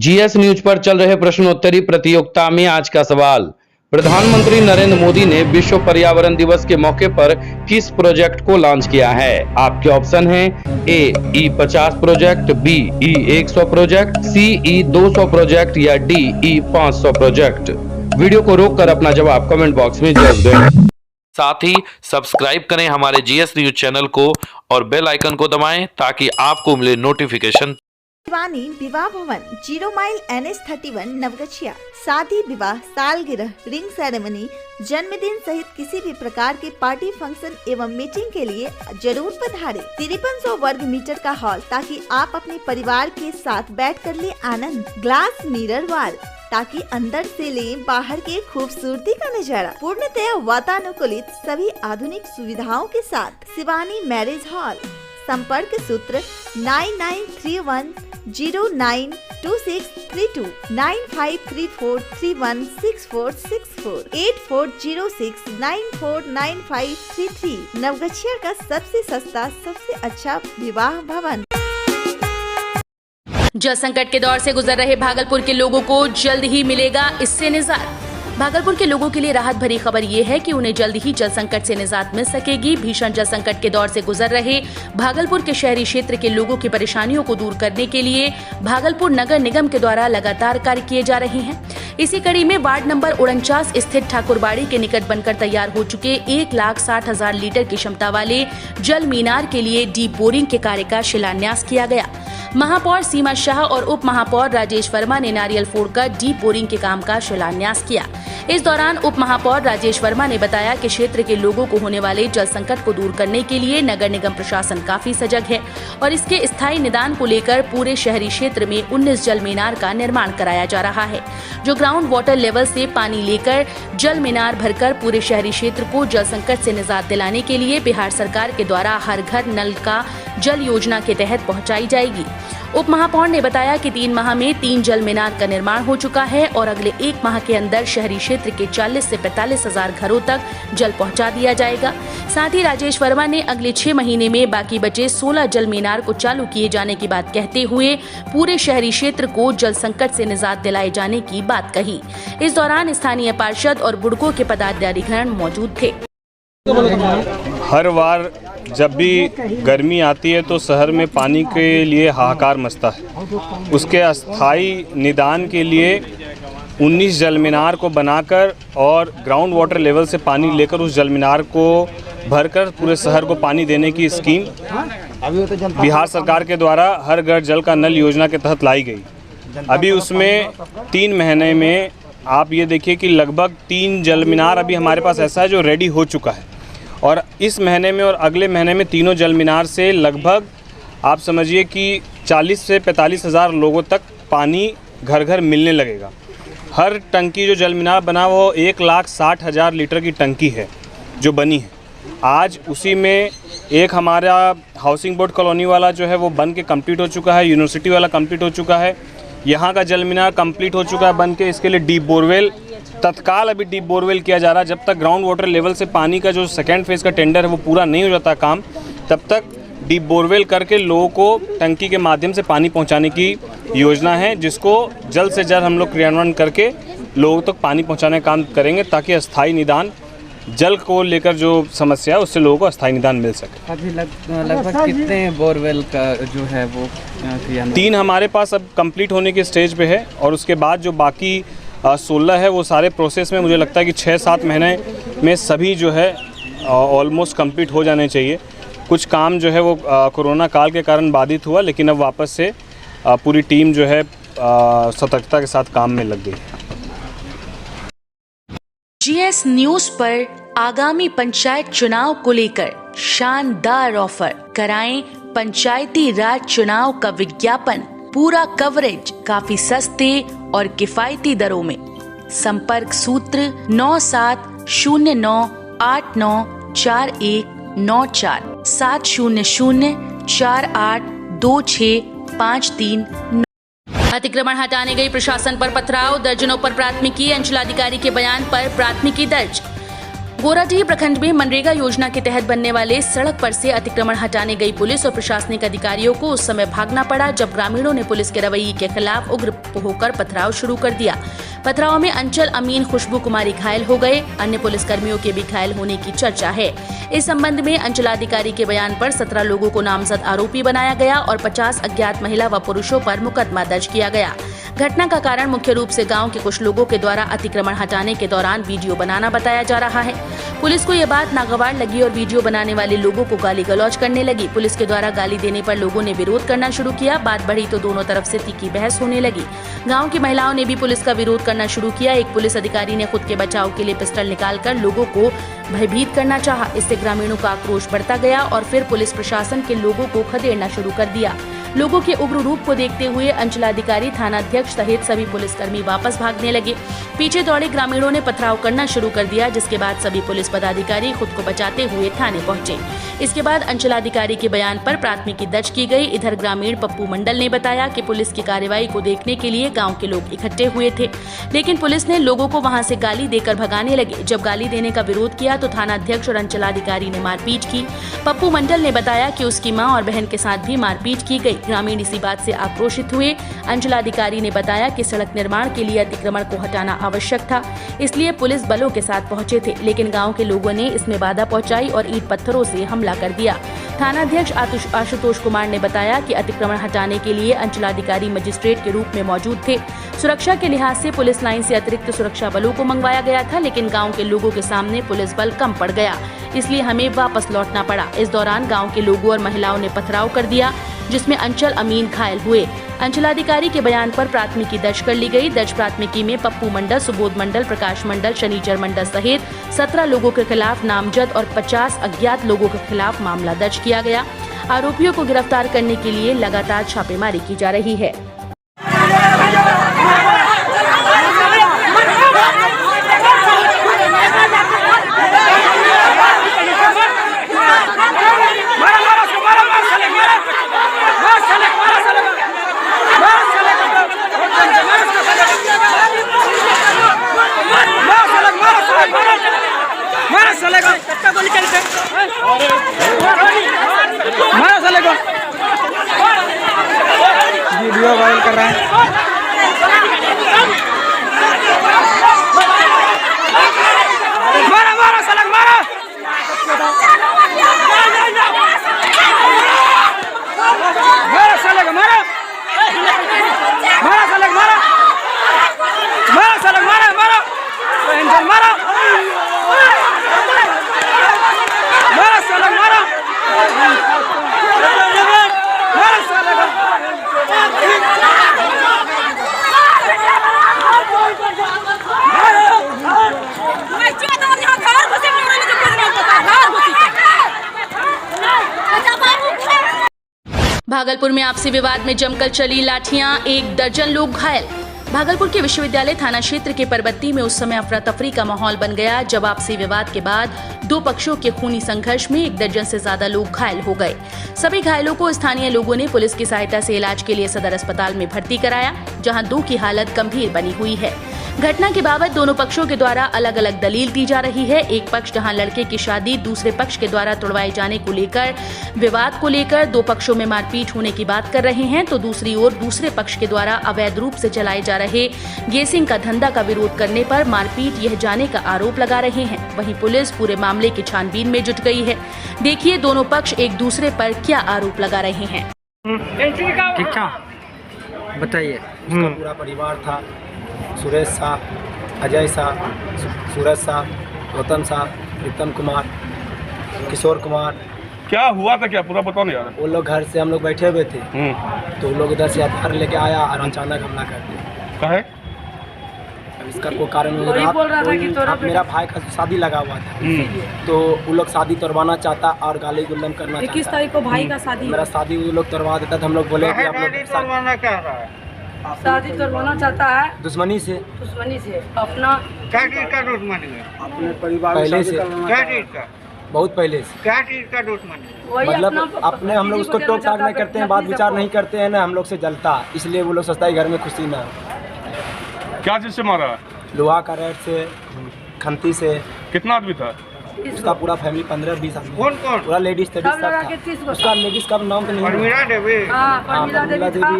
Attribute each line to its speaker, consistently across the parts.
Speaker 1: GS news पर चल रहे प्रश्नोत्तरी प्रतियोगिता में आज का सवाल, प्रधानमंत्री नरेंद्र मोदी ने विश्व पर्यावरण दिवस के मौके पर किस प्रोजेक्ट को लॉन्च किया है। आपके ऑप्शन हैं A E50 project, B E100 project, C E200 project या डी E500 प्रोजेक्ट। वीडियो को रोककर अपना जवाब कमेंट बॉक्स में जरूर दें। साथ ही सब्सक्राइब करें हमारे जीएस न्यूज चैनल को और बेल आइकन को दबाएं ताकि आपको मिले नोटिफिकेशन।
Speaker 2: शिवानी विवाह भवन 0 माइल NH31 नवगछिया। शादी, विवाह, सालगिरह, रिंग सेरेमनी, जन्मदिन सहित किसी भी प्रकार के पार्टी, फंक्शन एवं मीटिंग के लिए जरूर पधारें। 5300 वर्ग मीटर का हॉल ताकि आप अपने परिवार के साथ बैठकर ले आनंद। ग्लास मिरर वॉल ताकि अंदर से ले बाहर के खूबसूरती का नजारा। पूर्णतया वातानुकूलित सभी आधुनिक सुविधाओं के साथ शिवानी मैरिज हॉल। संपर्क सूत्र 9931092632 9534316464 8406949533। नवगछिया का सबसे सस्ता, सबसे अच्छा विवाह भवन।
Speaker 3: जल संकट के दौर से गुजर रहे भागलपुर के लोगों को जल्द ही मिलेगा इससे निजात। भागलपुर के लोगों के लिए राहत भरी खबर ये है कि उन्हें जल्द ही जल संकट से निजात मिल सकेगी। भीषण जल संकट के दौर से गुजर रहे भागलपुर के शहरी क्षेत्र के लोगों की परेशानियों को दूर करने के लिए भागलपुर नगर निगम के द्वारा लगातार कार्य किए जा रहे हैं। इसी कड़ी में वार्ड नंबर 49 स्थित ठाकुरबाड़ी के निकट बनकर तैयार हो चुके 1,60,000 लीटर की क्षमता वाले जल मीनार के लिए डीप बोरिंग के कार्य का शिलान्यास किया गया। महापौर सीमा शाह और उप महापौर राजेश वर्मा ने नारियल फोड़कर डीप बोरिंग के काम का शिलान्यास किया। इस दौरान उप महापौर राजेश वर्मा ने बताया कि क्षेत्र के लोगों को होने वाले जल संकट को दूर करने के लिए नगर निगम प्रशासन काफी सजग है और इसके स्थायी निदान को लेकर पूरे शहरी क्षेत्र में 19 जल मीनार का निर्माण कराया जा रहा है, जो ग्राउंड वाटर लेवल से पानी लेकर जल मीनार भरकर पूरे शहरी क्षेत्र को जल संकट से निजात दिलाने के लिए बिहार सरकार के द्वारा हर घर नल का जल योजना के तहत पहुंचाई जाएगी। उप महापौर ने बताया कि 3 माह में 3 जल मीनार का निर्माण हो चुका है और अगले 1 माह के अंदर शहरी क्षेत्र के 40 से 45 हजार घरों तक जल पहुंचा दिया जाएगा। साथ ही राजेश वर्मा ने अगले 6 महीने में बाकी बचे 16 जल मीनार को चालू किए जाने की बात कहते हुए पूरे शहरी क्षेत्र को जल संकट से निजात दिलाए जाने की बात कही। इस दौरान स्थानीय पार्षद और बुडको के पदाधिकारीगण मौजूद थे।
Speaker 4: हर बार जब भी गर्मी आती है तो शहर में पानी के लिए हाहाकार मचता है। उसके अस्थायी निदान के लिए 19 जल मीनार को बनाकर और ग्राउंड वाटर लेवल से पानी लेकर उस जल मीनार को भरकर पूरे शहर को पानी देने की स्कीम बिहार सरकार के द्वारा हर घर जल का नल योजना के तहत लाई गई। अभी उसमें 3 महीने में आप ये देखिए कि लगभग 3 जल मीनार अभी हमारे पास ऐसा है जो रेडी हो चुका है और इस महीने में और अगले महीने में तीनों जल मीनार से लगभग आप समझिए कि 40 से 45 हज़ार लोगों तक पानी घर घर मिलने लगेगा। हर टंकी जो जल मीनार बना वो 1,60,000 लीटर की टंकी है जो बनी है। आज उसी में एक हमारा हाउसिंग बोर्ड कॉलोनी वाला जो है वो बन के कंप्लीट हो चुका है, यूनिवर्सिटी वाला कंप्लीट हो चुका है, यहाँ का जल मीनार कंप्लीट हो चुका है बन के। इसके लिए डीप बोरवेल तत्काल अभी डीप बोरवेल किया जा रहा है। जब तक ग्राउंड वाटर लेवल से पानी का जो सेकेंड फेज़ का टेंडर है वो पूरा नहीं हो जाता काम, तब तक डीप बोरवेल करके लोगों को टंकी के माध्यम से पानी पहुंचाने की योजना है, जिसको जल्द से जल्द हम लोग क्रियान्वयन करके लोगों तक पानी पहुंचाने का काम करेंगे ताकि अस्थायी निदान जल को लेकर जो समस्या है उससे लोगों को अस्थायी निदान मिल सके।
Speaker 5: अभी लगभग कितने बोरवेल का जो है वो
Speaker 4: 3 हमारे पास अब कंप्लीट होने के स्टेज पे है और उसके बाद जो बाकी 16 है वो सारे प्रोसेस में मुझे लगता है कि 6-7 महीने में सभी जो है ऑलमोस्ट कंप्लीट हो जाने चाहिए। कुछ काम जो है वो कोरोना काल के कारण बाधित हुआ, लेकिन अब वापस से पूरी टीम जो है सतर्कता के साथ काम में लग गई।
Speaker 3: जीएस न्यूज पर आगामी पंचायत चुनाव को लेकर शानदार ऑफर। कराएं पंचायती राज चुनाव का विज्ञापन, पूरा कवरेज काफी सस्ते और किफायती दरों में। संपर्क सूत्र 9709894194 700482653। अतिक्रमण हटाने गई प्रशासन पर पथराव, दर्जनों पर प्राथमिकी। अंचलाधिकारी के बयान पर प्राथमिकी दर्ज। गोराडीह प्रखंड में मनरेगा योजना के तहत बनने वाले सड़क पर से अतिक्रमण हटाने गई पुलिस और प्रशासनिक अधिकारियों को उस समय भागना पड़ा जब ग्रामीणों ने पुलिस के रवैये के खिलाफ उग्र होकर पथराव शुरू कर दिया। पथराव में अंचल अमीन खुशबू कुमारी घायल हो गए। अन्य पुलिसकर्मियों के भी घायल होने की चर्चा है। इस संबंध में अंचलाधिकारी के बयान पर 17 लोगों को नामजद आरोपी बनाया गया और 50 अज्ञात महिला व पुरुषों पर मुकदमा दर्ज किया गया। घटना का कारण मुख्य रूप से गांव के कुछ लोगों के द्वारा अतिक्रमण हटाने के दौरान वीडियो बनाना बताया जा रहा है। पुलिस को यह बात नागवार लगी और वीडियो बनाने वाले लोगों को गाली गलौज करने लगी। पुलिस के द्वारा गाली देने पर लोगों ने विरोध करना शुरू किया। बात बढ़ी तो दोनों तरफ से तीखी बहस होने लगी। गांव की महिलाओं ने भी पुलिस का विरोध करना शुरू किया। एक पुलिस अधिकारी ने खुद के बचाव के लिए पिस्टल निकालकर लोगों को भयभीत करना चाहा। इससे ग्रामीणों का आक्रोश बढ़ता गया और फिर पुलिस प्रशासन के लोगों को खदेड़ना शुरू कर दिया। लोगों के उग्र रूप को देखते हुए अंचलाधिकारी, थानाध्यक्ष सहित सभी पुलिसकर्मी वापस भागने लगे। पीछे दौड़े ग्रामीणों ने पथराव करना शुरू कर दिया, जिसके बाद सभी पुलिस पदाधिकारी खुद को बचाते हुए थाने पहुंचे। इसके बाद अंचलाधिकारी के बयान पर प्राथमिकी दर्ज की गई। इधर ग्रामीण पप्पू मंडल ने बताया कि पुलिस की कार्रवाई को देखने के लिए गाँव के लोग इकट्ठे हुए थे, लेकिन पुलिस ने लोगों को वहाँ से गाली देकर भगाने लगे। जब गाली देने का विरोध किया तो थानाध्यक्ष और अंचलाधिकारी ने मारपीट की। पप्पू मंडल ने बताया कि उसकी मां और बहन के साथ भी मारपीट की गई। ग्रामीण इसी बात से आक्रोशित हुए। अंचलाधिकारी ने बताया कि सड़क निर्माण के लिए अतिक्रमण को हटाना आवश्यक था, इसलिए पुलिस बलों के साथ पहुंचे थे, लेकिन गांव के लोगों ने इसमें बाधा पहुंचाई और ईंट पत्थरों से हमला कर दिया। थानाध्यक्ष आशुतोष कुमार ने बताया कि अतिक्रमण हटाने के लिए अंचलाधिकारी मजिस्ट्रेट के रूप में मौजूद थे। सुरक्षा के लिहाज से पुलिस लाइन से अतिरिक्त सुरक्षा बलों को मंगवाया गया था, लेकिन गांव के लोगों के सामने पुलिस बल कम पड़ गया, इसलिए हमें वापस लौटना पड़ा। इस दौरान गांव के लोगों और महिलाओं ने पथराव कर दिया, जिसमें अंचल अमीन घायल हुए। अंचलाधिकारी के बयान पर प्राथमिकी दर्ज कर ली गई। दर्ज प्राथमिकी में पप्पू मंडल, सुबोध मंडल, प्रकाश मंडल, शनिचर मंडल सहित 17 लोगों के खिलाफ नामजद और 50 अज्ञात लोगों के खिलाफ मामला दर्ज किया गया। आरोपियों को गिरफ्तार करने के लिए लगातार छापेमारी की जा रही है।
Speaker 5: वीडियो वायरल कर रहा है। मारा मारा सलग मारा मारा सलग मारा मारा सलग मारा मारा सलग मारा मारा मारा मारा मारा सलग मारा मारा सलग
Speaker 3: भागलपुर में आपसी विवाद में जमकर चली लाठियां, 1 दर्जन लोग घायल। भागलपुर के विश्वविद्यालय थाना क्षेत्र के परबत्ती में उस समय अफरा तफरी का माहौल बन गया जब आपसी विवाद के बाद 2 पक्षों के खूनी संघर्ष में 1 दर्जन से ज्यादा लोग घायल हो गए। सभी घायलों को स्थानीय लोगों ने पुलिस की सहायता से इलाज के लिए सदर अस्पताल में भर्ती कराया, जहां 2 की हालत गंभीर बनी हुई है। घटना के बाबत दोनों पक्षों के द्वारा अलग अलग दलील दी जा रही है। एक पक्ष जहां लड़के की शादी दूसरे पक्ष के द्वारा तुड़वाए जाने को लेकर विवाद को लेकर 2 पक्षों में मारपीट होने की बात कर रहे हैं, तो दूसरी ओर दूसरे पक्ष के द्वारा अवैध रूप से चलाए जा रहे गेसिंग का धंधा का विरोध करने पर मारपीट यह जाने का आरोप लगा रहे हैं। वहीं पुलिस पूरे मामले की छानबीन में जुट गई है। देखिए दोनों पक्ष एक दूसरे पर क्या आरोप लगा रहे हैं।
Speaker 5: बताइए।
Speaker 6: उसका पूरा परिवार था, सुरेश शाह, अजय शाह, सूरज शाह, गौतम शाह, प्रीतम कुमार, किशोर कुमार।
Speaker 7: क्या हुआ था, क्या पूरा बताओ ना यार।
Speaker 6: वो लोग घर से हम लोग बैठे हुए थे, तो वो लोग इधर से हथियार लेके आया और अचानक हमला कर दिया।
Speaker 7: कहे?
Speaker 6: अब इसका कोई कारण मेरा भाई का शादी लगा हुआ था, तो वो लोग शादी तोड़वाना चाहता और गाली गुल्लम करना चाहता।
Speaker 8: 21 तारीख को भाई का शादी,
Speaker 6: मेरा शादी वो लोग तोड़वा देता, तो हम लोग बोले कि आप लोग
Speaker 8: शादी करवाना चाहता है
Speaker 6: दुश्मनी से
Speaker 8: अपना
Speaker 7: क्या चीज का दुश्मनी है?
Speaker 6: अपने परिवार पहले से,
Speaker 7: क्या चीज का?
Speaker 6: बहुत पहले से।
Speaker 7: क्या चीज का दुश्मनी?
Speaker 8: वही
Speaker 6: मतलब अपने हम लोग उसको टोक टाक नहीं करते हैं, बात विचार नहीं करते हैं ना, हम लोग से जलता, इसलिए वो लोग सोचता है घर में खुशी ना।
Speaker 7: क्या चीज से मारा?
Speaker 6: लोहा का रेड से, खंती से।
Speaker 7: कितना आदमी था?
Speaker 6: उसका पूरा फैमिली 15-20 आदमी।
Speaker 7: कौन कौन?
Speaker 6: पूरा लेडीज
Speaker 8: सब लगा के 30
Speaker 6: था।
Speaker 8: गो।
Speaker 6: उसका लेडीज का नाम तो नहीं है।
Speaker 7: परमीरा देवी।
Speaker 8: हाँ परमीला देवी था,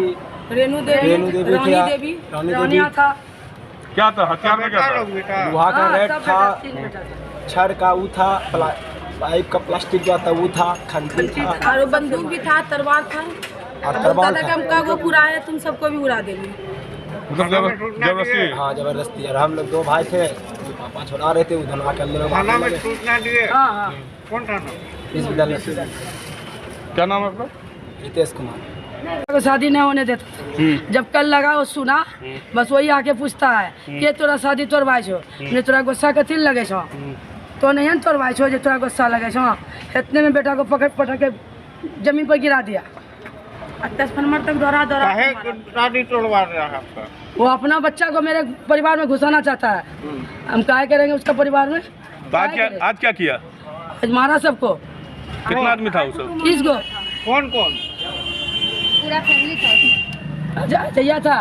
Speaker 8: रेणु देवी, रानी देवी, रानिया था।
Speaker 7: क्या था? हथियार में क्या था? बेटा
Speaker 6: लोहा का
Speaker 8: हाँ,
Speaker 6: रेड
Speaker 8: सब
Speaker 6: था,
Speaker 8: बेटा, 3 बेटा था।
Speaker 6: छड़ का वो था, पाइप का प्लास्टिक जो था वो था, खंती था
Speaker 8: और बंदूक भी था, तलवार था।
Speaker 6: और तरवाल
Speaker 8: दादा
Speaker 6: था।
Speaker 8: हम कहो पूरा है, तुम सबको भी उड़ा देंगे।
Speaker 7: जबरदस्ती।
Speaker 6: हाँ जबरदस्ती। और हम लोग 2 भाई थे, तो पापा छोड़ा रहे थे, उधर के अंदर
Speaker 7: थाना में सूचना दिए?
Speaker 8: हाँ हाँ
Speaker 7: कौन थाना?
Speaker 6: इस विद्यालय से
Speaker 7: क्या नाम है आपका?
Speaker 6: रितेश कुमार।
Speaker 8: को शादी नहीं होने देता। जब कल लगा वो सुना, बस वही आके पूछता है कि तोरा शादी तोर भाई छो, ने तोरा गुस्सा कथी लगे छो, तो नहीं है तोर भाई छो जो तोरा गुस्सा लगे छो। इतने में बेटा को पकड़ पटक के जमीन पर गिरा दिया। 10 मिनट तक दौड़ा
Speaker 7: काहे शादी तोड़वा रहा है आपका?
Speaker 8: वो अपना बच्चा को मेरे परिवार में घुसाना चाहता है। हम काहे करेंगे उसका परिवार में?
Speaker 7: आज क्या किया?
Speaker 8: आज मारा सबको।
Speaker 7: कितना आदमी था उस सब?
Speaker 8: 30 गो।
Speaker 7: कौन कौन?
Speaker 8: पूरा फैमिली था। अजया था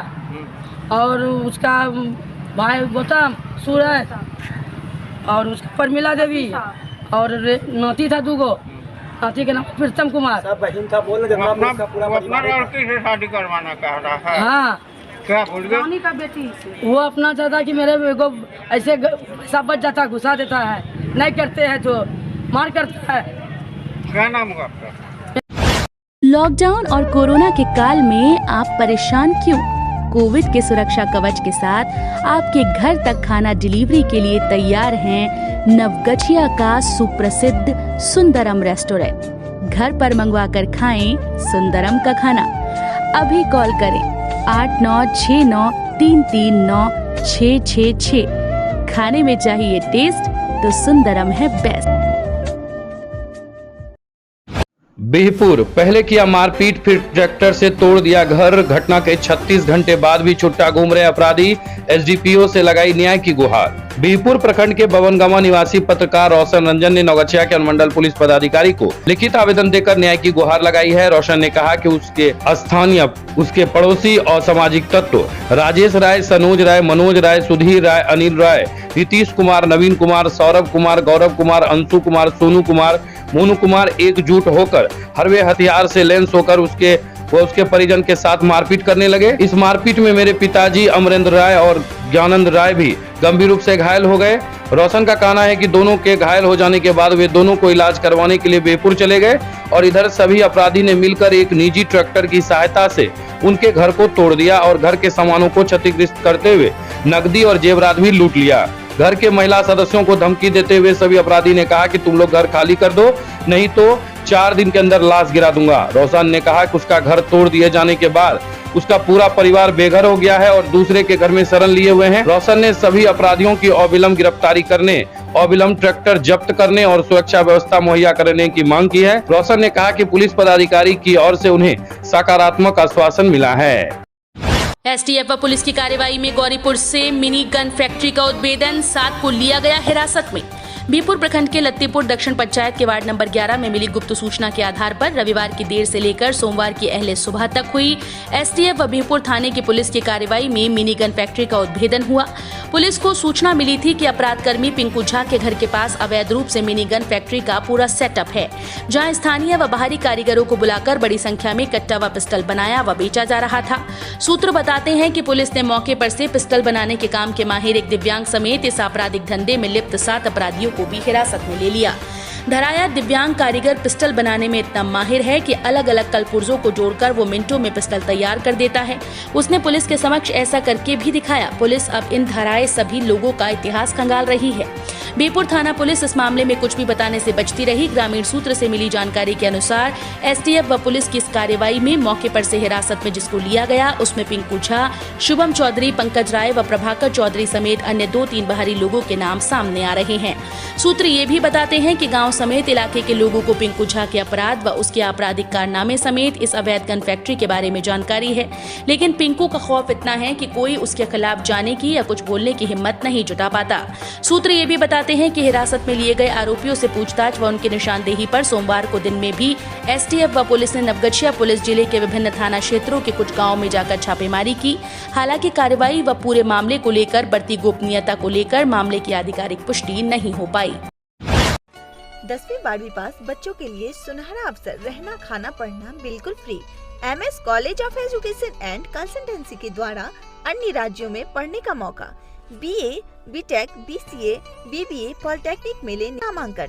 Speaker 8: और उसका भाई गौतम, सूरज और उसका परमिला देवी और नाती था 2 गो। नाती के नाम प्रीतम कुमार।
Speaker 6: सब बहन था, बोल रहे थे
Speaker 7: अपना लड़की से शादी करवाना कह रहा है।
Speaker 8: हाँ
Speaker 7: क्या बोल गए?
Speaker 8: रानी का बेटी। वो अपना चाहता कि मेरे को ऐसे पैसा बच जाता, घुसा देता है, नहीं करते हैं तो मार करता है।
Speaker 7: क्या नाम होगा आपका?
Speaker 3: लॉकडाउन और कोरोना के काल में आप परेशान क्यों? कोविड के सुरक्षा कवच के साथ आपके घर तक खाना डिलीवरी के लिए तैयार हैं नवगछिया का सुप्रसिद्ध सुंदरम रेस्टोरेंट। घर पर मंगवा कर खाएं सुंदरम का खाना। अभी कॉल करें 8969339666। खाने में चाहिए टेस्ट तो सुंदरम है बेस्ट।
Speaker 1: बिहपुर, पहले किया मारपीट फिर ट्रैक्टर से तोड़ दिया घर। घटना के 36 घंटे बाद भी छुट्टा घूम रहे अपराधी। एसडीपीओ से लगाई न्याय की गुहार। बिहपुर प्रखंड के बवनगामा निवासी पत्रकार रोशन रंजन ने नवगछिया के अनुमंडल पुलिस पदाधिकारी को लिखित आवेदन देकर न्याय की गुहार लगाई है। रोशन ने कहा कि उसके स्थानीय, उसके पड़ोसी असामाजिक तत्व राजेश राय, सनोज राय, मनोज राय, सुधीर राय, अनिल राय, नीतीश कुमार, नवीन कुमार, सौरभ कुमार, गौरव कुमार, अंशु कुमार, सोनू कुमार, मोनू कुमार एकजुट होकर हरवे हथियार से लैंस होकर उसके परिजन के साथ मारपीट करने लगे। इस मारपीट में मेरे पिताजी अमरेंद्र राय और ज्ञानंद राय भी गंभीर रूप से घायल हो गए। रोशन का कहना है कि दोनों के घायल हो जाने के बाद वे दोनों को इलाज करवाने के लिए बिहपुर चले गए और इधर सभी अपराधी ने मिलकर एक निजी ट्रैक्टर की सहायता से उनके घर को तोड़ दिया और घर के सामानों को क्षतिग्रस्त करते हुए नकदी और जेवरात भी लूट लिया। घर के महिला सदस्यों को धमकी देते हुए सभी अपराधी ने कहा कि तुम लोग घर खाली कर दो, नहीं तो 4 दिन के अंदर लाश गिरा दूंगा। रोशन ने कहा कि उसका घर तोड़ दिए जाने के बाद उसका पूरा परिवार बेघर हो गया है और दूसरे के घर में शरण लिए हुए हैं। रोशन ने सभी अपराधियों की अविलंब गिरफ्तारी करने, अविलंब ट्रैक्टर जब्त करने और सुरक्षा व्यवस्था मुहैया करने की मांग की है। रोशन ने कहा कि पुलिस पदाधिकारी की ओर से उन्हें सकारात्मक आश्वासन मिला है।
Speaker 3: एसटीएफ व पुलिस की कार्रवाई में गौरीपुर से मिनी गन फैक्ट्री का उद्भेदन, 7 को लिया गया हिरासत में। बिहपुर प्रखंड के लत्तीपुर दक्षिण पंचायत के वार्ड नंबर 11 में मिली गुप्त सूचना के आधार पर रविवार की देर से लेकर सोमवार की अहले सुबह तक हुई एसटीएफ व बिहपुर थाने की पुलिस की कार्रवाई में मिनी गन फैक्ट्री का उद्भेदन हुआ। पुलिस को सूचना मिली थी कि अपराधकर्मी पिंकू झा के घर के पास अवैध रूप से मिनी गन फैक्ट्री का पूरा सेटअप है, जहां स्थानीय व बाहरी कारीगरों को बुलाकर बड़ी संख्या में कट्टा व पिस्टल बनाया व बेचा जा रहा था। सूत्र बताते हैं कि पुलिस ने मौके पर से पिस्टल बनाने के काम के माहिर एक दिव्यांग समेत इस आपराधिक धंधे में लिप्त 7 अपराधियों को भी हिरासत में ले लिया। धराया दिव्यांग कारीगर पिस्टल बनाने में इतना माहिर है कि अलग अलग कलपुर्जों को जोड़कर वो मिनटों में पिस्टल तैयार कर देता है। उसने पुलिस के समक्ष ऐसा करके भी दिखाया। पुलिस अब इन धराए सभी लोगों का इतिहास खंगाल रही है। बिहपुर थाना पुलिस इस मामले में कुछ भी बताने से बचती रही। ग्रामीण सूत्र से मिली जानकारी के अनुसार एसटीएफ व पुलिस की इस कार्रवाई में मौके पर से हिरासत में जिसको लिया गया उसमें पिंकू झा, शुभम चौधरी, पंकज राय व प्रभाकर चौधरी समेत अन्य 2-3 बाहरी लोगों के नाम सामने आ रहे हैं। सूत्र ये भी बताते हैं कि गांव समेत इलाके के लोगों को पिंकू झा के अपराध व उसके आपराधिक कारनामे समेत इस अवैध गन फैक्ट्री के बारे में जानकारी है, लेकिन पिंकू का खौफ इतना है कि कोई उसके खिलाफ जाने की या कुछ बोलने की हिम्मत नहीं जुटा पाता। सूत्र ये भी बताते हैं कि हिरासत में लिए गए आरोपियों से पूछताछ व उनकी निशानदेही पर सोमवार को दिन में भी एसटीएफ व पुलिस ने नवगछिया पुलिस जिले के विभिन्न थाना क्षेत्रों के कुछ गाँव में जाकर छापेमारी की। हालांकि कार्रवाई व पूरे मामले को लेकर बढ़ती गोपनीयता को लेकर मामले की आधिकारिक पुष्टि नहीं हो पाई।
Speaker 2: 10वीं 12वीं पास बच्चों के लिए सुनहरा अवसर, रहना खाना पढ़ना बिल्कुल free. MS college of education and consultancy के द्वारा अन्य राज्यों में पढ़ने का मौका। BA, BTech, BCA, BBA polytechnic में ले नामांकन।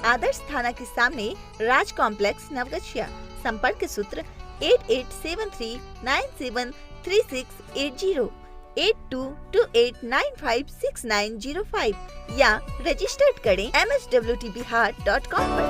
Speaker 2: आदर्श थाना के सामने राज कॉम्प्लेक्स नवगछिया। संपर्क सूत्र 8873973680, 8228956905 या रजिस्टर्ड करें mswtbihar.com पर।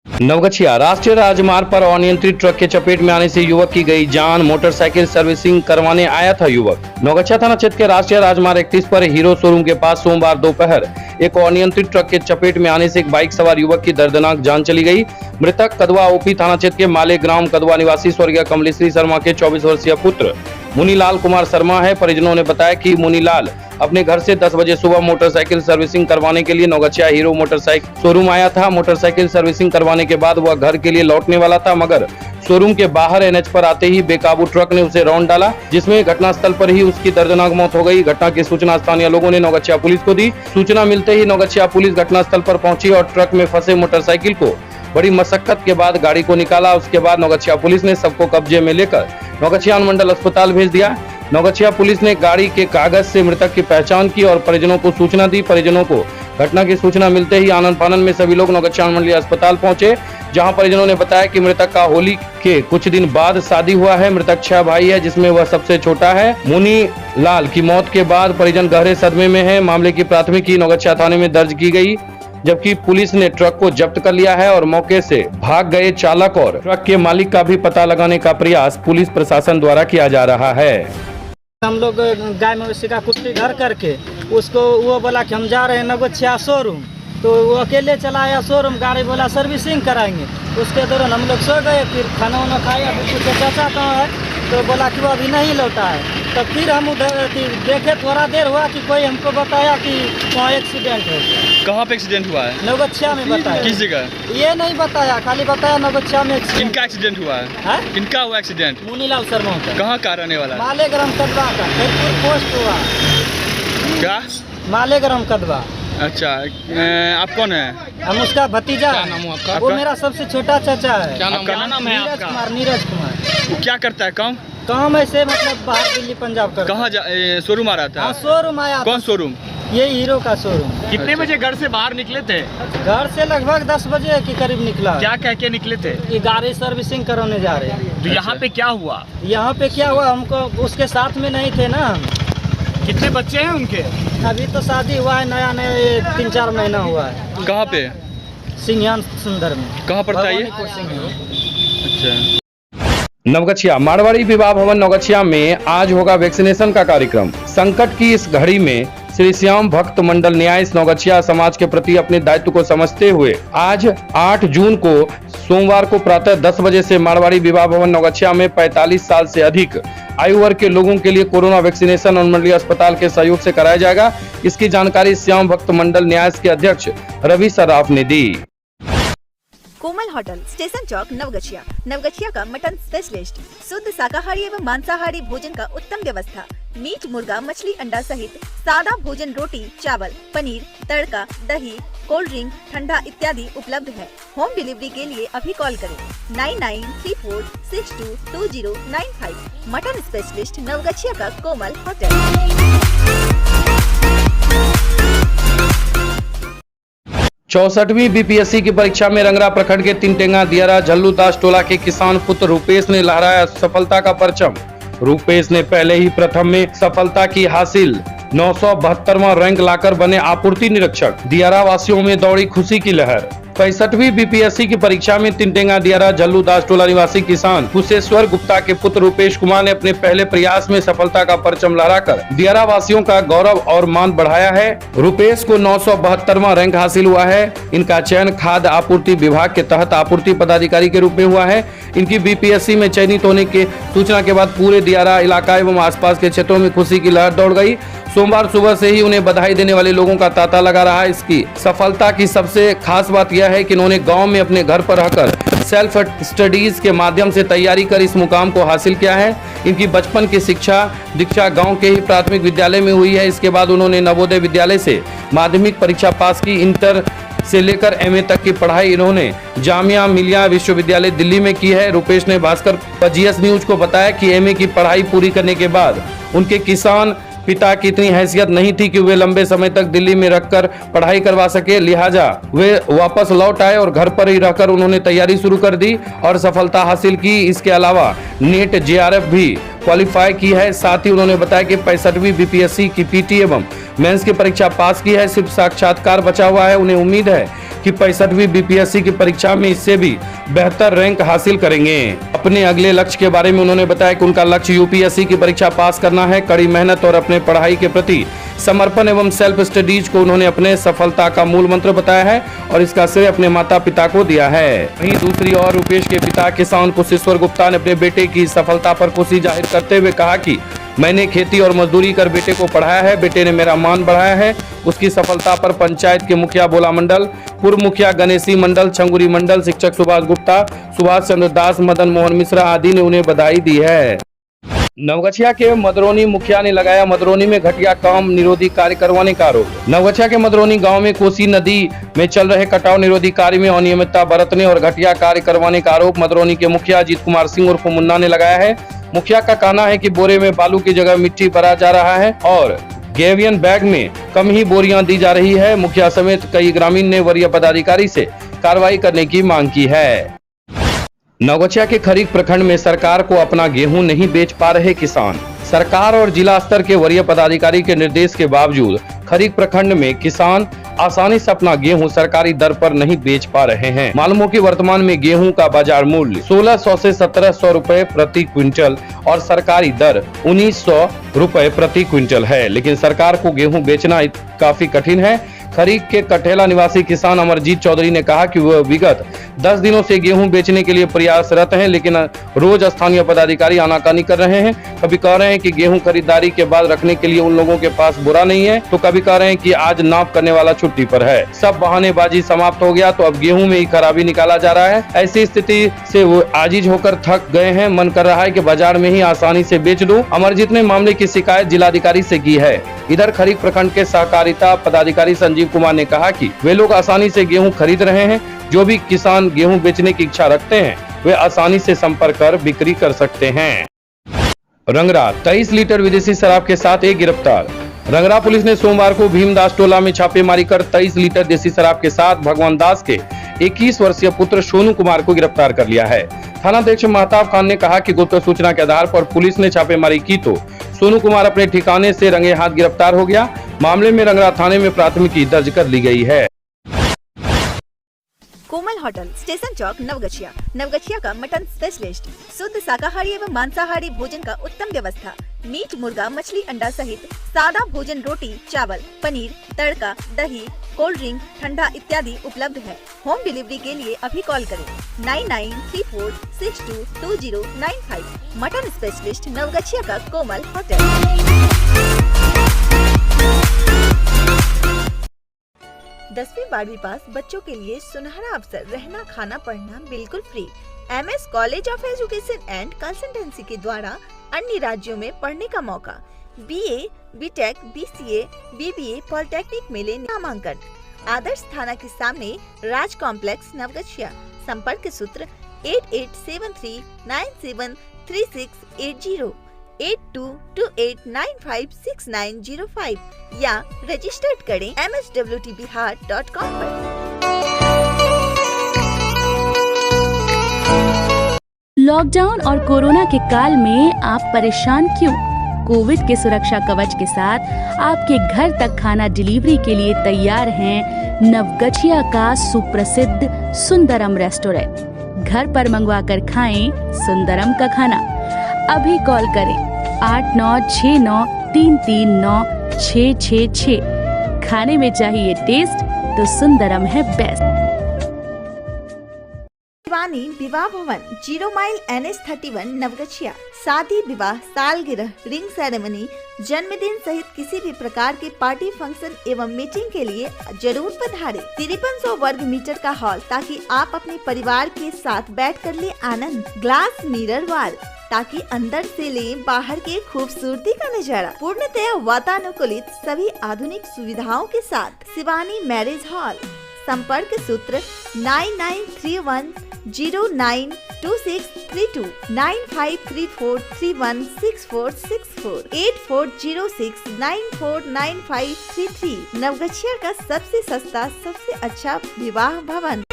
Speaker 1: नवगछिया राष्ट्रीय राजमार्ग पर अनियंत्रित ट्रक के चपेट में आने से युवक की गई जान। मोटरसाइकिल सर्विसिंग करवाने आया था युवक। नवगछिया थाना क्षेत्र के राष्ट्रीय राजमार्ग 31 पर हीरो शोरूम के पास सोमवार दोपहर एक अनियंत्रित ट्रक के चपेट में आने से एक बाइक सवार युवक की दर्दनाक जान चली गई। मृतक कदवा ओपी थाना क्षेत्र के माले ग्राम कदवा निवासी स्वर्गीय कमलेश्वरी शर्मा के 24 वर्षीय पुत्र मुनीलाल कुमार शर्मा है। परिजनों ने बताया कि मुनीलाल अपने घर से 10 बजे सुबह मोटरसाइकिल सर्विसिंग करवाने के लिए नवगछिया हीरो मोटरसाइकिल शोरूम आया था। मोटरसाइकिल सर्विसिंग करवाने के बाद वह घर के लिए लौटने वाला था, मगर शोरूम के बाहर NH पर आते ही बेकाबू ट्रक ने उसे रौंद डाला, जिसमें घटनास्थल पर ही उसकी दर्दनाक मौत हो गई। घटना की सूचना स्थानीय लोगों ने नवगछिया पुलिस को दी। सूचना मिलते ही नवगछिया पुलिस घटनास्थल पर पहुंची और ट्रक में फंसे मोटरसाइकिल को बड़ी मशक्कत के बाद गाड़ी को निकाला। उसके बाद नवगछिया पुलिस ने सबको कब्जे में लेकर नवगछिया अनुमंडल अस्पताल भेज दिया। नवगछिया पुलिस ने गाड़ी के कागज से मृतक की पहचान की और परिजनों को सूचना दी। परिजनों को घटना की सूचना मिलते ही आनंद फानन में सभी लोग नवगछिया अनुमंडलीय अस्पताल पहुंचे, जहां परिजनों ने बताया कि मृतक का होली के कुछ दिन बाद शादी हुआ है। मृतक 6 भाई है, जिसमें वह सबसे छोटा है। मुनी लाल की मौत के बाद परिजन गहरे सदमे में है। मामले की प्राथमिकी नवगछिया थाने में दर्ज की गई, जबकि पुलिस ने ट्रक को जब्त कर लिया है और मौके से भाग गए चालक और ट्रक के मालिक का भी पता लगाने का प्रयास पुलिस प्रशासन द्वारा किया जा रहा है।
Speaker 9: हम लोग गाय मवेशी का कुट्टी घर करके उसको वो बोला कि हम जा रहे हैं नवगछिया शोरूम, तो वो अकेले चला आया शोरूम, गाड़ी बोला सर्विसिंग कराएंगे। उसके दौरान हम लोग सो गए, फिर खाना वाना खाया, फिर पूछे चाचा कहाँ है, तो बोला कि वो अभी नहीं लौटा है। तो फिर हम उधर देखे, थोड़ा देर हुआ कि कोई हमको बताया कि वहाँ एक्सीडेंट हो गया।
Speaker 10: कहाँ पे एक्सीडेंट हुआ है?
Speaker 9: नवगछिया में बताया।
Speaker 10: किस जगह?
Speaker 9: ये नहीं बताया, खाली बताया नवगछिया में।
Speaker 10: किनका एक्सीडेंट हुआ है? किनका हुआ एक्सीडेंट?
Speaker 9: मुनीलाल शर्मा का।
Speaker 10: कहाँ का रहने वाला?
Speaker 9: मालेग्राम कदवा का, खैरपुर पोस्ट हुआ।
Speaker 10: क्या?
Speaker 9: मालेग्राम कदवा।
Speaker 10: अच्छा, आप कौन है?
Speaker 9: हम उसका भतीजा।
Speaker 10: क्या नाम है आपका?
Speaker 9: वो मेरा सबसे छोटा चाचा है।
Speaker 10: क्या नाम है आपका?
Speaker 9: नीरज कुमार।
Speaker 10: वो क्या करता है काम?
Speaker 9: काम ऐसे मतलब बाहर दिल्ली पंजाब का।
Speaker 10: कहाँ शोरूम आ रहा था?
Speaker 9: शोरूम आया।
Speaker 10: कौन शोरूम?
Speaker 9: ये हीरो का शोरूम।
Speaker 10: कितने बजे घर से बाहर निकले थे?
Speaker 9: घर से लगभग 10 बजे के करीब निकला।
Speaker 10: क्या कह के निकले थे?
Speaker 9: ये गाड़ी सर्विसिंग कराने जा रहे हैं।
Speaker 10: तो यहाँ पे क्या हुआ?
Speaker 9: यहाँ पे क्या हुआ, हमको उसके साथ में नहीं थे ना।
Speaker 10: कितने बच्चे हैं उनके?
Speaker 9: अभी तो शादी हुआ है, नया 3-4 महीना हुआ है।
Speaker 10: कहाँ पे?
Speaker 9: सिंघियान सुंदर में।
Speaker 10: कहाँ पड़ता है ये? अच्छा।
Speaker 1: नवगछिया मारवाड़ी विवाह भवन नवगछिया में आज होगा वैक्सीनेशन का कार्यक्रम। संकट की इस घड़ी में श्री श्याम भक्त मंडल न्याय नवगछिया समाज के प्रति अपने दायित्व को समझते हुए आज 8 जून को सोमवार को प्रातः 10 बजे से मारवाड़ी विवाह भवन नवगछिया में 45 साल से अधिक आयु वर्ग के लोगों के लिए कोरोना वैक्सीनेशन अनुमंडलीय अस्पताल के सहयोग से कराया जाएगा। इसकी जानकारी श्याम भक्त मंडल न्याय के अध्यक्ष रवि सराफ ने दी।
Speaker 2: कोमल होटल, स्टेशन चौक, नवगछिया। नवगछिया का मटन स्पेशलिस्ट, शुद्ध शाकाहारी एवं मांसाहारी भोजन का उत्तम व्यवस्था। मीट, मुर्गा, मछली, अंडा सहित सादा भोजन, रोटी, चावल, पनीर, तड़का, दही, कोल्ड ड्रिंक, ठंडा इत्यादि उपलब्ध है। होम डिलीवरी के लिए अभी कॉल करें 9934622095। मटन स्पेशलिस्ट नवगछिया का कोमल होटल।
Speaker 1: 64वीं BPSC की परीक्षा में रंगरा प्रखंड के तिनटेंगा दियारा झल्लूदास टोला के किसान पुत्र रूपेश ने लहराया सफलता का परचम। रूपेश ने पहले ही प्रथम में सफलता की हासिल 972वां रैंक लाकर बने आपूर्ति निरीक्षक। दियारा वासियों में दौड़ी खुशी की लहर। 65वीं BPSC की परीक्षा में तिनटेंगा दियारा झल्लूदास टोला निवासी किसान कुशेश्वर गुप्ता के पुत्र रूपेश कुमार ने अपने पहले प्रयास में सफलता का परचम लहराकर दियारा वासियों का गौरव और मान बढ़ाया है। रूपेश को 972वां रैंक हासिल हुआ है। इनका चयन खाद्य आपूर्ति विभाग के तहत आपूर्ति पदाधिकारी के रूप में हुआ है। इनकी BPSC में चयनित होने के सूचना के बाद पूरे दियारा इलाका एवं आसपास के क्षेत्रों में खुशी की लहर दौड़ गई। सोमवार सुबह से ही उन्हें बधाई देने वाले लोगों का तांता लगा रहा है। इसकी सफलता की सबसे खास बात यह है कि इन्होंने गांव में अपने घर पर रहकर सेल्फ स्टडीज के माध्यम से तैयारी कर इस मुकाम को हासिल किया है। इनकी बचपन की शिक्षा दीक्षा गांव के ही प्राथमिक विद्यालय में हुई है। इसके बाद उन्होंने नवोदय विद्यालय से माध्यमिक परीक्षा पास की। इंटर से लेकर एमए तक की पढ़ाई इन्होंने जामिया मिलिया विश्वविद्यालय दिल्ली में की है। रुपेश ने भास्कर जीएस न्यूज को बताया कि एमए की पढ़ाई पूरी करने के बाद उनके किसान पिता की इतनी हैसियत नहीं थी कि वे लंबे समय तक दिल्ली में रखकर पढ़ाई करवा सके, लिहाजा वे वापस लौट आए और घर पर ही रहकर उन्होंने तैयारी शुरू कर दी और सफलता हासिल की। इसके अलावा नेट जेआरएफ भी क्वालिफाई की है। साथ ही उन्होंने बताया कि 65वीं बीपीएससी की पीटी एवं मेंस की परीक्षा पास की है। सिर्फ साक्षात्कार बचा हुआ है। उन्हें उम्मीद है कि 65वीं बीपीएससी की परीक्षा में इससे भी बेहतर रैंक हासिल करेंगे। अपने अगले लक्ष्य के बारे में उन्होंने बताया कि उनका लक्ष्य यूपीएससी की परीक्षा पास करना है। कड़ी मेहनत और अपने पढ़ाई के प्रति समर्पण एवं सेल्फ स्टडीज को उन्होंने अपने सफलता का मूल मंत्र बताया है और इसका श्रेय अपने माता पिता को दिया है। वहीं दूसरी ओर रुपेश के पिता किसान कुशेश्वर गुप्ता ने अपने बेटे की सफलता पर खुशी जाहिर करते हुए कहा कि मैंने खेती और मजदूरी कर बेटे को पढ़ाया है, बेटे ने मेरा मान बढ़ाया है। उसकी सफलता पर पंचायत के मुखिया बोला मंडल, पूर्व मुखिया गणेशी मंडल, छंगुरी मंडल, शिक्षक सुभाष गुप्ता, सुभाष चंद्र दास, मदन मोहन मिश्रा आदि ने उन्हें बधाई दी है। नवगछिया के मदरोनी मुखिया ने लगाया मदरोनी में घटिया काम निरोधी कार्य करवाने का आरोप। नवगछिया के मदरोनी गांव में कोसी नदी में चल रहे कटाव निरोधी कार्य में अनियमितता बरतने और घटिया कार्य करवाने का आरोप मदरोनी के मुखिया अजीत कुमार सिंह उर्फ मुन्ना ने लगाया है। मुखिया का कहना है कि बोरे में बालू की जगह मिट्टी भरा जा रहा है और गैवियन बैग में कम ही बोरियां दी जा रही है। मुखिया समेत कई ग्रामीण ने वरीय पदाधिकारी से कार्रवाई करने की मांग की है। नवगछिया के खरीक प्रखंड में सरकार को अपना गेहूं नहीं बेच पा रहे किसान। सरकार और जिला स्तर के वरीय पदाधिकारी के निर्देश के बावजूद खरीक प्रखंड में किसान आसानी से अपना गेहूं सरकारी दर पर नहीं बेच पा रहे हैं। मालूम हो कि वर्तमान में गेहूं का बाजार मूल्य 1600 से 1700 रुपए प्रति क्विंटल और सरकारी दर 1900 रुपए प्रति क्विंटल है, लेकिन सरकार को गेहूं बेचना काफी कठिन है। खरीक के कठेला निवासी किसान अमरजीत चौधरी ने कहा कि वह विगत 10 दिनों से गेहूं बेचने के लिए प्रयासरत हैं, लेकिन रोज स्थानीय पदाधिकारी आनाकानी कर रहे हैं। कभी कह रहे हैं कि गेहूं खरीदारी के बाद रखने के लिए उन लोगों के पास बुरा नहीं है, तो कभी कह रहे हैं कि आज नाप करने वाला छुट्टी पर है। सब बहानेबाजी समाप्त हो गया, तो अब गेहूं में ही खराबी निकाला जा रहा है। ऐसी स्थिति से वो आजिज होकर थक गए हैं। मन कर रहा है कि बाजार में ही आसानी से बेच दूं। अमरजीत ने मामले की शिकायत जिलाधिकारी से की है। इधर खरीक प्रखंड के सहकारिता पदाधिकारी संजीव कुमार ने कहा कि वे लोग आसानी से गेहूं खरीद रहे हैं। जो भी किसान गेहूं बेचने की इच्छा रखते हैं वे आसानी से संपर्क कर बिक्री कर सकते हैं। रंगरा 23 लीटर विदेशी शराब के साथ एक गिरफ्तार। रंगरा पुलिस ने सोमवार को भीमदास टोला में छापेमारी कर 23 लीटर देसी शराब के साथ भगवान दास के 21 वर्षीय पुत्र सोनू कुमार को गिरफ्तार कर लिया है। थानाध्यक्ष महताब खान ने कहा कि गुप्त सूचना के आधार पर पुलिस ने छापेमारी की तो सोनू कुमार अपने ठिकाने से रंगे हाथ गिरफ्तार हो गया। मामले में रंगरा थाने में प्राथमिकी दर्ज कर ली गई है।
Speaker 2: कोमल होटल, स्टेशन चौक, नवगछिया। नवगछिया का मटन स्पेशलिस्ट, शुद्ध शाकाहारी एवं मांसाहारी भोजन का उत्तम व्यवस्था। मीट, मुर्गा, मछली, अंडा सहित सादा भोजन, रोटी, चावल, पनीर, तड़का, दही, कोल्ड ड्रिंक, ठंडा इत्यादि उपलब्ध है। होम डिलीवरी के लिए अभी कॉल करें 9934622095। मटन स्पेशलिस्ट, नवगछिया का कोमल होटल। 10वीं 12वीं पास बच्चों के लिए सुनहरा अवसर, रहना खाना पढ़ना बिल्कुल free. MS college of education and consultancy के द्वारा अन्य राज्यों में पढ़ने का मौका। BA, BTech, BCA, BBA, polytechnic में ले नामांकन। आदर्श थाना के सामने राज कॉम्प्लेक्स, नवगछिया। संपर्क सूत्र 8873973680 8228956905 या रजिस्टर्ड करें mswtbihar.com पर।
Speaker 3: लॉकडाउन और कोरोना के काल में आप परेशान क्यों? कोविड के सुरक्षा कवच के साथ आपके घर तक खाना डिलीवरी के लिए तैयार हैं नवगछिया का सुप्रसिद्ध सुंदरम रेस्टोरेंट। घर पर मंगवा कर खाएं सुंदरम का खाना। अभी कॉल करें 8969339666। खाने में चाहिए टेस्ट तो सुंदरम है बेस्ट।
Speaker 2: शिवानी विवाह भवन, 0 माइल NH31 नवगछिया। शादी, विवाह, सालगिरह, रिंग सेरेमनी, जन्मदिन सहित किसी भी प्रकार के पार्टी फंक्शन एवं मीटिंग के लिए जरूर पधारें। 5300 वर्ग मीटर का हॉल, ताकि आप अपने परिवार के साथ बैठ कर ले आनंद। ग्लास मिरर वॉल, ताकि अंदर से लें बाहर के खूबसूरती का नजारा। पूर्णतया वातानुकूलित सभी आधुनिक सुविधाओं के साथ शिवानी मैरिज हॉल। संपर्क सूत्र 9931092632 9534316464 8406949533। नवगछिया का सबसे सस्ता सबसे अच्छा विवाह भवन।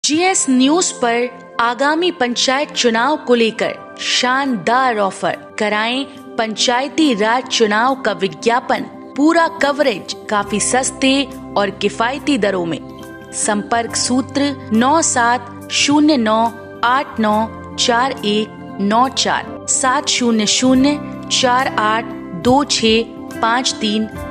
Speaker 3: जीएस न्यूज पर आगामी पंचायत चुनाव को लेकर शानदार ऑफर। कराएं पंचायती राज चुनाव का विज्ञापन, पूरा कवरेज काफी सस्ते और किफायती दरों में। संपर्क सूत्र 9709894194 700482653।